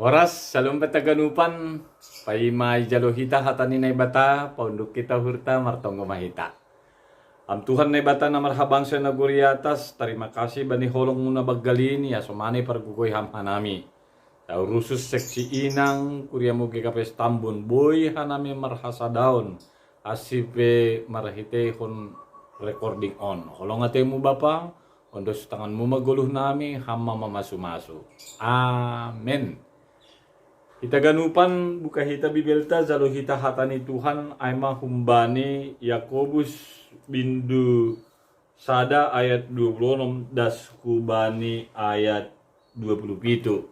Oras, salum petaganupan, paimay jalohita hatani na bata, paunduk kita hurta martonggo mahita. Am Tuhan na bata na marhabang sa naguri atas, terima kasih bani holong muna baggalin, ya somani pargugoy hamhanami. Tau rusus seksi inang, kuria mugi kapes tambun, boy hanami marhasa daun, asipe marhite hon recording on. Holong atemu bapa, ondos tanganmu maguluh nami, hamma mamasu-masu. Amen. Kita ganupan buka hita bibelta zalo hita hatani Tuhan aima humbani Yakobus bindu sada ayat 26 das kubani ayat 27.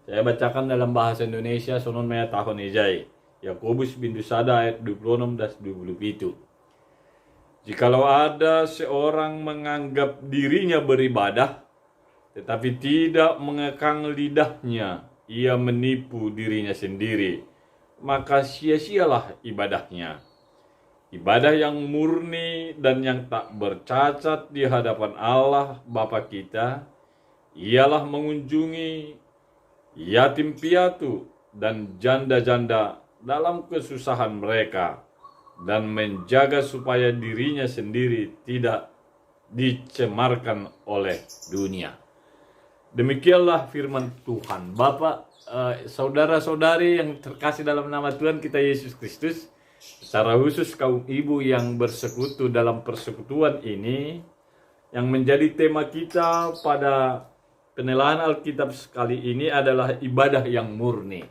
Saya bacakan dalam bahasa Indonesia sonon maya tahun ejai. Yakobus bindu sada ayat 26 das 27. Jikalau ada seorang menganggap dirinya beribadah tetapi tidak mengekang lidahnya, ia menipu dirinya sendiri, maka sia-sialah ibadahnya. Ibadah yang murni dan yang tak bercacat di hadapan Allah Bapa kita ialah mengunjungi yatim piatu dan janda-janda dalam kesusahan mereka dan menjaga supaya dirinya sendiri tidak dicemarkan oleh dunia. Demikianlah firman Tuhan. Bapak, saudara-saudari yang terkasih dalam nama Tuhan kita Yesus Kristus, secara khusus kaum ibu yang bersekutu dalam persekutuan ini, yang menjadi tema kita pada penelaan Alkitab sekali ini adalah ibadah yang murni.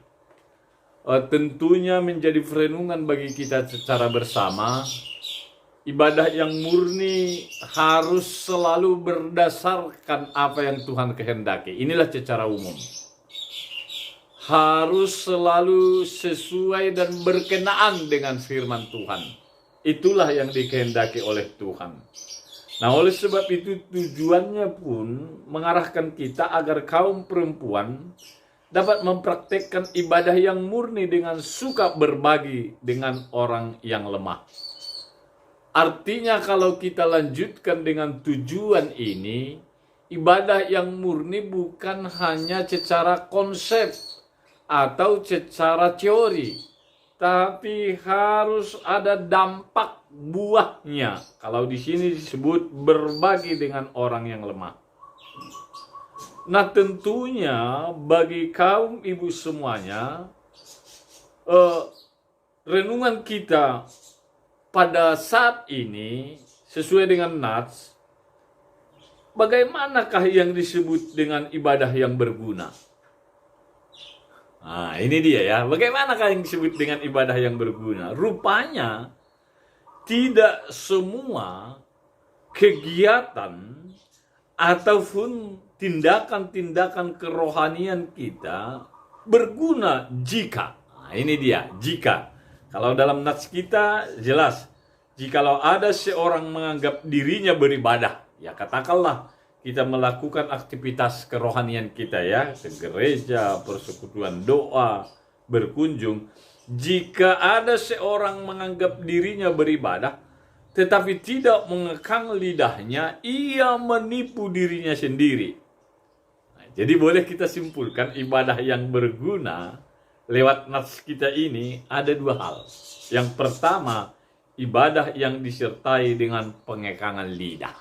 Tentunya menjadi perenungan bagi kita secara bersama. Ibadah yang murni harus selalu berdasarkan apa yang Tuhan kehendaki. Inilah secara umum. Harus selalu sesuai dan berkenaan dengan firman Tuhan. Itulah yang dikehendaki oleh Tuhan. Nah, oleh sebab itu tujuannya pun mengarahkan kita agar kaum perempuan dapat mempraktekkan ibadah yang murni dengan suka berbagi dengan orang yang lemah. Artinya kalau kita lanjutkan dengan tujuan ini, ibadah yang murni bukan hanya secara konsep atau secara teori, tapi harus ada dampak buahnya. Kalau di sini disebut berbagi dengan orang yang lemah. Nah, tentunya bagi kaum ibu semuanya, renungan kita pada saat ini sesuai dengan nats, bagaimanakah yang disebut dengan ibadah yang berguna? Nah, ini dia ya. Bagaimanakah yang disebut dengan ibadah yang berguna? Rupanya tidak semua kegiatan ataupun tindakan-tindakan kerohanian kita berguna jika. Nah, ini dia, jika. Kalau dalam nats kita jelas, jikalau ada seorang menganggap dirinya beribadah, ya katakanlah kita melakukan aktivitas kerohanian kita ya, ke gereja, persekutuan doa, berkunjung. Jika ada seorang menganggap dirinya beribadah, tetapi tidak mengekang lidahnya, ia menipu dirinya sendiri. Nah, jadi boleh kita simpulkan ibadah yang berguna lewat nats kita ini ada dua hal. Yang pertama, ibadah yang disertai dengan pengekangan lidah.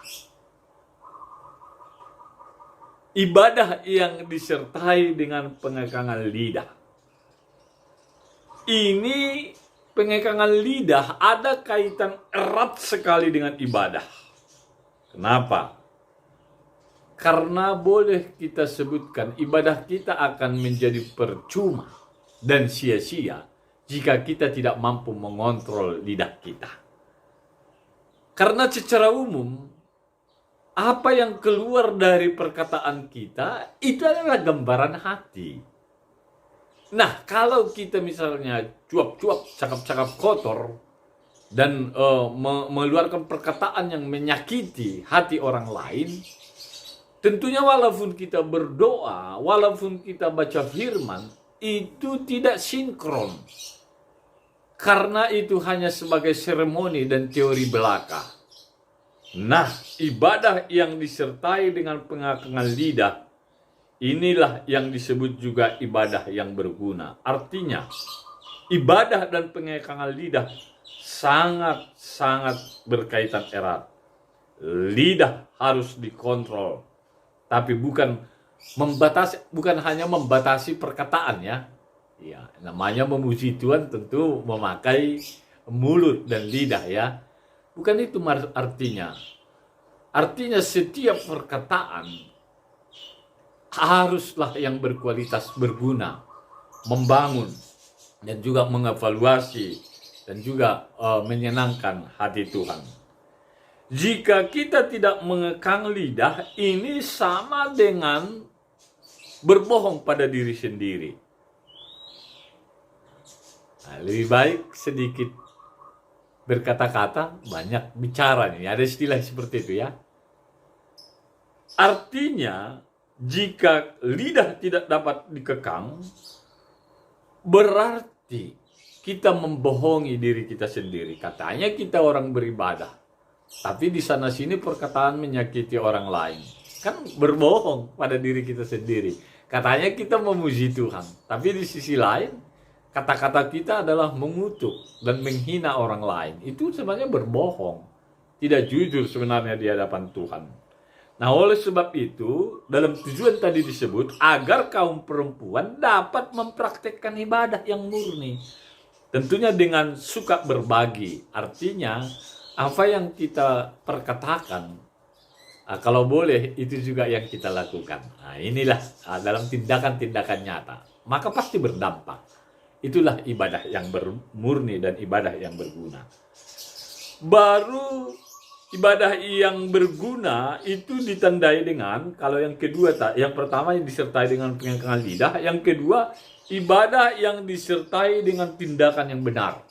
Ibadah yang disertai dengan pengekangan lidah. Ini pengekangan lidah ada kaitan erat sekali dengan ibadah. Kenapa? Karena boleh kita sebutkan ibadah kita akan menjadi percuma dan sia-sia jika kita tidak mampu mengontrol lidah kita. Karena secara umum, apa yang keluar dari perkataan kita itu adalah gambaran hati. Nah, kalau kita misalnya cuap-cuap, cakap-cakap kotor, dan mengeluarkan perkataan yang menyakiti hati orang lain, tentunya walaupun kita berdoa, walaupun kita baca firman, itu tidak sinkron. Karena itu hanya sebagai seremoni dan teori belaka. Nah, ibadah yang disertai dengan pengekangan lidah Inilah yang disebut juga ibadah yang berguna. Artinya, ibadah dan pengekangan lidah sangat-sangat berkaitan erat. Lidah harus dikontrol, tapi bukan hanya membatasi perkataan ya. Ya, namanya memuji Tuhan tentu memakai mulut dan lidah ya. Bukan itu artinya. Artinya setiap perkataan haruslah yang berkualitas, berguna, membangun, dan juga mengevaluasi, dan juga menyenangkan hati Tuhan. Jika kita tidak mengekang lidah, ini sama dengan berbohong pada diri sendiri. Nah, lebih baik sedikit berkata-kata, banyak bicara nih. Ada istilah seperti itu ya. Artinya, jika lidah tidak dapat dikekang, berarti kita membohongi diri kita sendiri. Katanya kita orang beribadah, tapi di sana sini perkataan menyakiti orang lain. Kan berbohong pada diri kita sendiri. Katanya kita memuji Tuhan, tapi di sisi lain kata-kata kita adalah mengutuk dan menghina orang lain. Itu sebenarnya berbohong. Tidak jujur sebenarnya di hadapan Tuhan. Nah, oleh sebab itu, dalam tujuan tadi disebut, agar kaum perempuan dapat mempraktekkan ibadah yang murni. Tentunya dengan suka berbagi. Artinya, apa yang kita perkatakan, kalau boleh, itu juga yang kita lakukan. Nah, inilah dalam tindakan-tindakan nyata. Maka pasti berdampak. Itulah ibadah yang murni dan ibadah yang berguna. Baru ibadah yang berguna itu ditandai dengan, kalau yang kedua, yang pertama yang disertai dengan pengekangan lidah, yang kedua ibadah yang disertai dengan tindakan yang benar.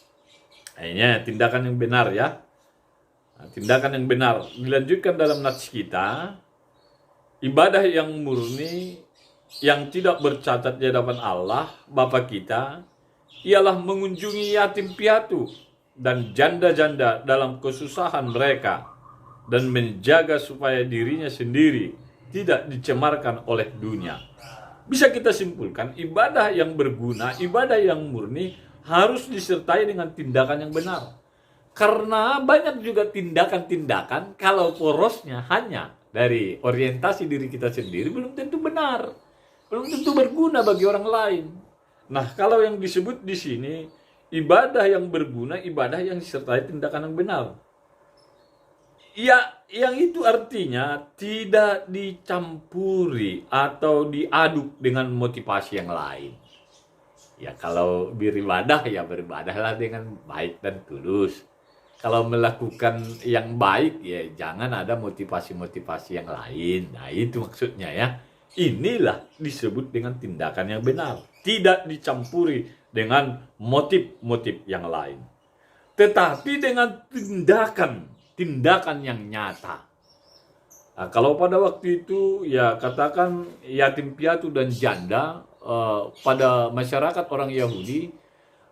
Ini tindakan yang benar ya. Nah, tindakan yang benar dilanjutkan dalam nats kita. Ibadah yang murni yang tidak bercacat di hadapan Allah Bapa kita ialah mengunjungi yatim piatu dan janda-janda dalam kesusahan mereka dan menjaga supaya dirinya sendiri tidak dicemarkan oleh dunia. Bisa kita simpulkan, ibadah yang berguna, ibadah yang murni harus disertai dengan tindakan yang benar. Karena banyak juga tindakan-tindakan kalau porosnya hanya dari orientasi diri kita sendiri belum tentu benar, belum tentu berguna bagi orang lain. Nah, kalau yang disebut di sini ibadah yang berguna, ibadah yang disertai tindakan yang benar. Ya, yang itu artinya tidak dicampuri atau diaduk dengan motivasi yang lain. Ya, kalau beribadah, ya beribadahlah dengan baik dan tulus. Kalau melakukan yang baik, ya jangan ada motivasi-motivasi yang lain. Nah, itu maksudnya ya. Inilah disebut dengan tindakan yang benar. Tidak dicampuri dengan motif-motif yang lain. Tetapi dengan tindakan yang nyata. Nah, kalau pada waktu itu ya katakan yatim piatu dan janda pada masyarakat orang Yahudi,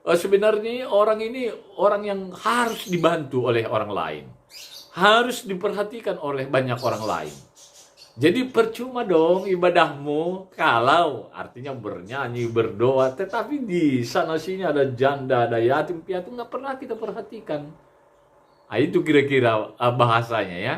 sebenarnya orang ini orang yang harus dibantu oleh orang lain. Harus diperhatikan oleh banyak orang lain. Jadi percuma dong ibadahmu kalau artinya bernyanyi, berdoa, tetapi di sana sini ada janda, ada yatim piatu nggak pernah kita perhatikan. Nah, itu kira-kira bahasanya ya.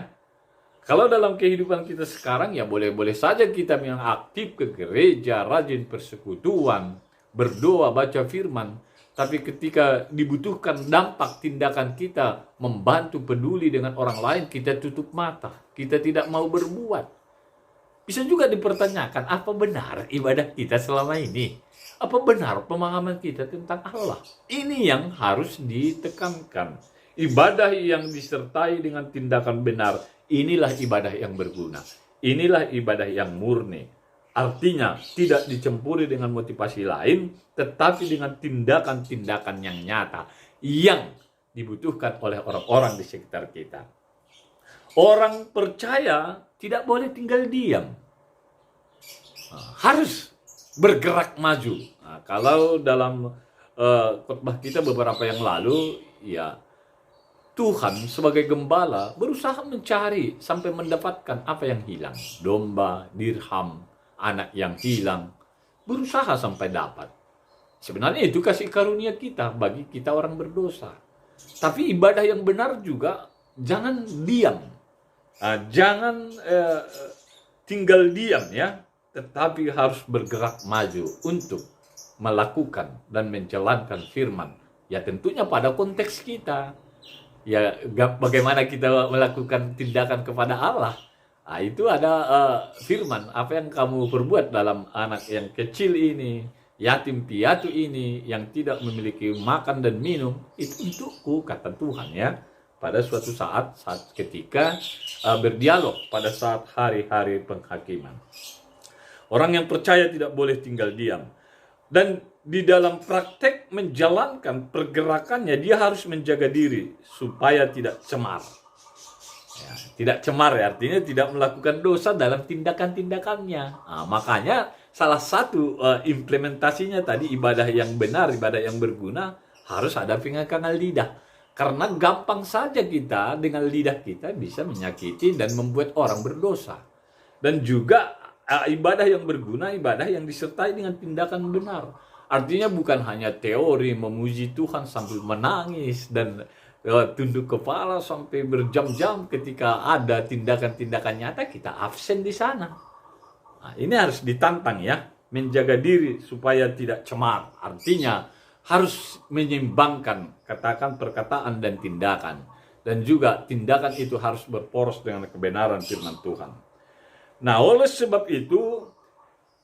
Kalau dalam kehidupan kita sekarang ya boleh-boleh saja kita yang aktif ke gereja, rajin persekutuan, berdoa, baca firman. Tapi ketika dibutuhkan dampak tindakan kita membantu peduli dengan orang lain, kita tutup mata. Kita tidak mau berbuat. Bisa juga dipertanyakan, apa benar ibadah kita selama ini? Apa benar pemahaman kita tentang Allah? Ini yang harus ditekankan. Ibadah yang disertai dengan tindakan benar, inilah ibadah yang berguna. Inilah ibadah yang murni. Artinya tidak dicampuri dengan motivasi lain, tetapi dengan tindakan-tindakan yang nyata, yang dibutuhkan oleh orang-orang di sekitar kita. Orang percaya tidak boleh tinggal diam. Harus bergerak maju. Nah, kalau dalam khotbah kita beberapa yang lalu, ya Tuhan sebagai gembala berusaha mencari sampai mendapatkan apa yang hilang. Domba, dirham, anak yang hilang, berusaha sampai dapat. Sebenarnya itu kasih karunia kita bagi kita orang berdosa. Tapi ibadah yang benar juga jangan diam. Jangan tinggal diam ya, tetapi harus bergerak maju untuk melakukan dan menjalankan firman. Ya tentunya pada konteks kita. Ya bagaimana kita melakukan tindakan kepada Allah. Itu ada firman, apa yang kamu perbuat dalam anak yang kecil ini, yatim piatu ini, yang tidak memiliki makan dan minum, itu untukku, kata Tuhan ya. Pada suatu saat ketika berdialog pada saat hari-hari penghakiman. Orang yang percaya tidak boleh tinggal diam. Dan di dalam praktek menjalankan pergerakannya, dia harus menjaga diri supaya tidak cemar. Ya, tidak cemar ya, artinya tidak melakukan dosa dalam tindakan-tindakannya. Makanya salah satu implementasinya tadi, ibadah yang benar, ibadah yang berguna, harus ada pengekangan lidah. Karena gampang saja kita dengan lidah kita bisa menyakiti dan membuat orang berdosa. Dan juga ibadah yang berguna, ibadah yang disertai dengan tindakan benar. Artinya bukan hanya teori memuji Tuhan sambil menangis dan tunduk kepala sampai berjam-jam, ketika ada tindakan-tindakan nyata kita absen di sana. Ini harus ditantang ya, menjaga diri supaya tidak cemar. Artinya harus menyeimbangkan katakan perkataan dan tindakan. Dan juga tindakan itu harus berporos dengan kebenaran firman Tuhan. Nah, oleh sebab itu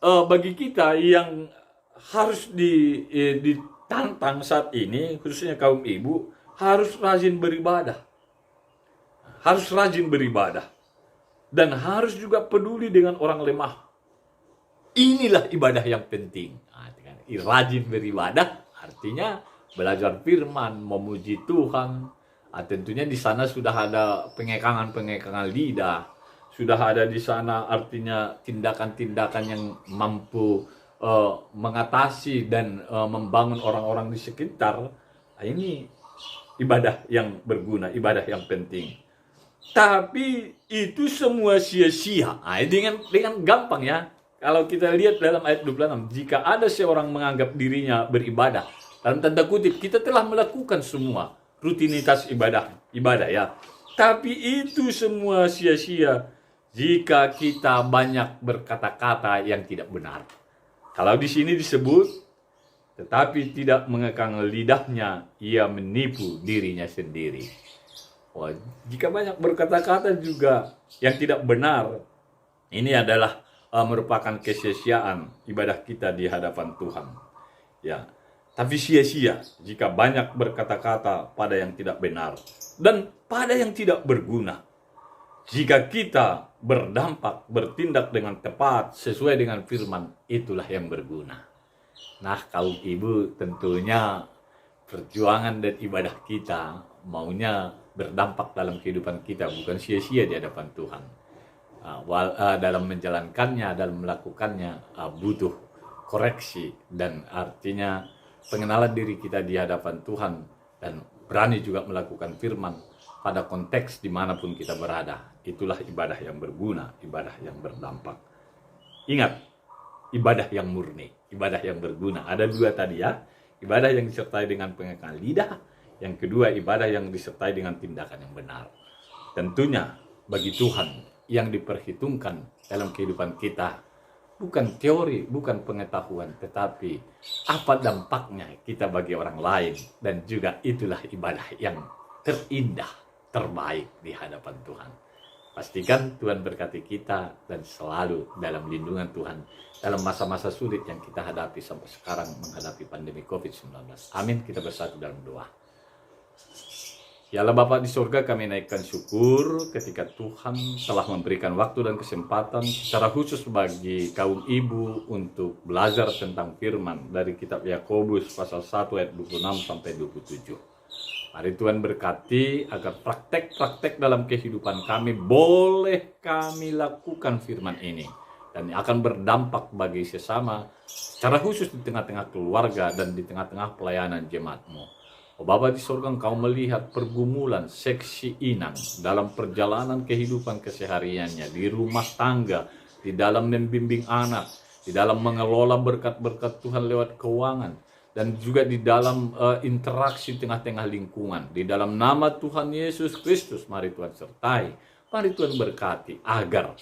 bagi kita yang harus ditantang saat ini, khususnya kaum ibu, harus rajin beribadah. Harus rajin beribadah. Dan harus juga peduli dengan orang lemah. Inilah ibadah yang penting. Rajin beribadah artinya belajar firman, memuji Tuhan. Tentunya di sana sudah ada pengekangan lidah. Sudah ada di sana artinya tindakan-tindakan yang mampu mengatasi dan membangun orang-orang di sekitar. Ini ibadah yang berguna, ibadah yang penting. Tapi itu semua sia-sia. Dengan gampang ya. Kalau kita lihat dalam ayat 26, jika ada seorang menganggap dirinya beribadah, dalam tanda kutip, kita telah melakukan semua rutinitas ibadah ya. Tapi itu semua sia-sia jika kita banyak berkata-kata yang tidak benar. Kalau di sini disebut, tetapi tidak mengekang lidahnya, ia menipu dirinya sendiri. Jika banyak berkata-kata juga yang tidak benar, ini adalah merupakan kesia-siaan ibadah kita di hadapan Tuhan. Ya, tapi sia-sia jika banyak berkata-kata pada yang tidak benar dan pada yang tidak berguna. Jika kita berdampak, bertindak dengan tepat sesuai dengan firman, itulah yang berguna. Nah, kaum ibu, tentunya perjuangan dan ibadah kita maunya berdampak dalam kehidupan kita, bukan sia-sia di hadapan Tuhan. Dalam menjalankannya, dalam melakukannya butuh koreksi, dan artinya pengenalan diri kita di hadapan Tuhan dan berani juga melakukan firman pada konteks dimanapun kita berada. Itulah ibadah yang berguna, ibadah yang berdampak. Ingat, ibadah yang murni, ibadah yang berguna. Ada dua tadi ya, ibadah yang disertai dengan pengekangan lidah, yang kedua ibadah yang disertai dengan tindakan yang benar. Tentunya bagi Tuhan yang diperhitungkan dalam kehidupan kita bukan teori, bukan pengetahuan, tetapi apa dampaknya kita bagi orang lain. Dan juga itulah ibadah yang terindah, terbaik di hadapan Tuhan. Pastikan Tuhan berkati kita dan selalu dalam lindungan Tuhan dalam masa-masa sulit yang kita hadapi sampai sekarang menghadapi pandemi COVID-19. Amin. Kita bersatu dalam doa. Ya Allah Bapa di surga, kami naikkan syukur ketika Tuhan telah memberikan waktu dan kesempatan secara khusus bagi kaum ibu untuk belajar tentang firman dari kitab Yakobus pasal 1 ayat 26 sampai 27. Mari Tuhan berkati agar praktek-praktek dalam kehidupan kami boleh kami lakukan firman ini. Dan akan berdampak bagi sesama secara khusus di tengah-tengah keluarga dan di tengah-tengah pelayanan jemaat-Mu. Bapa di surga, Engkau melihat pergumulan seksi inang dalam perjalanan kehidupan kesehariannya, di rumah tangga, di dalam membimbing anak, di dalam mengelola berkat-berkat Tuhan lewat keuangan, dan juga di dalam interaksi tengah-tengah lingkungan. Di dalam nama Tuhan Yesus Kristus, mari Tuhan sertai, mari Tuhan berkati, agar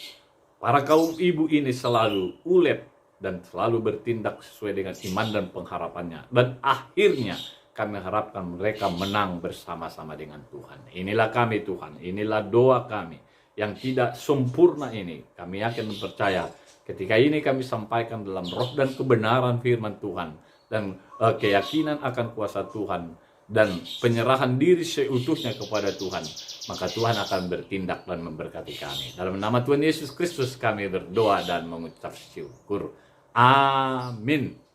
para kaum ibu ini selalu ulet dan selalu bertindak sesuai dengan iman dan pengharapannya. Dan akhirnya kami harapkan mereka menang bersama-sama dengan Tuhan. Inilah kami Tuhan, inilah doa kami yang tidak sempurna ini. Kami yakin dan percaya ketika ini kami sampaikan dalam roh dan kebenaran firman Tuhan, dan keyakinan akan kuasa Tuhan, dan penyerahan diri seutuhnya kepada Tuhan, maka Tuhan akan bertindak dan memberkati kami. Dalam nama Tuhan Yesus Kristus kami berdoa dan mengucap syukur. Amin.